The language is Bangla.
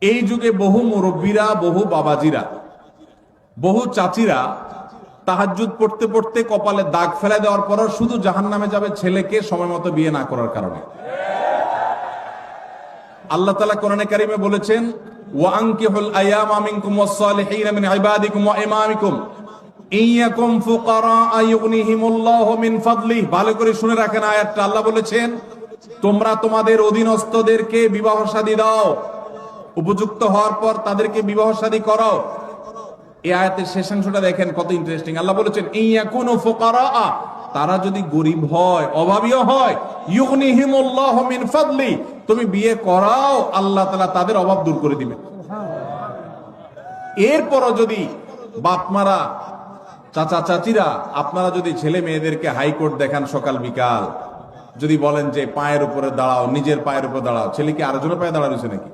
এই যুগে বহু মুরব্বীরা, বহু বাবাজিরা, বহু চাচিরা তাহাজ্জুদ পড়তে পড়তে কপালে দাগ ফেলে দেওয়ার পর শুধু জাহান্নামে যাবে ছেলেকে সময় মতো বিয়ে না করার কারণে। আল্লাহ তাআলা কোরআনে কারীমে বলেছেন, ওয়া আনকিহুল আয়ামা মিনকুম ওয়াস-সালিহিনা মিন ইবাদিকুম ওয়া ইমামিকুম ইয়াকুম ফুকারা আয়ুগনিহিমুল্লাহু মিন ফাদলিহি। ভালো করে শুনে রাখেন আয়াতটা। আল্লাহ বলেছেন, তোমরা তোমাদের অধীনস্থদেরকে বিবাহ শাদী দাও, উপযুক্ত হওয়ার পর তাদেরকে বিবাহ শাদী করাও। এই আয়াতের শেষাংশটা দেখেন কত ইন্টারেস্টিং। আল্লাহ বলেছেন, ইয়াকুনু ফুকারা, তারা যদি গরিব হয়, অভাবীও হয়, ইউগনিহিমুল্লাহু মিন ফাদলি, তুমি বিয়ে করাও, আল্লাহ তাআলা তাদের অভাব দূর করে দিবেন। এরপরও যদি বাপমারা, চাচা চাচিরা, আপনারা যদি ছেলে মেয়েদেরকে হাইকোর্ট দেখান সকাল বিকাল, যদি বলেন যে পায়ের উপরে দাঁড়াও, নিজের পায়ের উপরে দাঁড়াও, ছেলে কি আরেকজনের পায়ে দাঁড়া রয়েছে নাকি?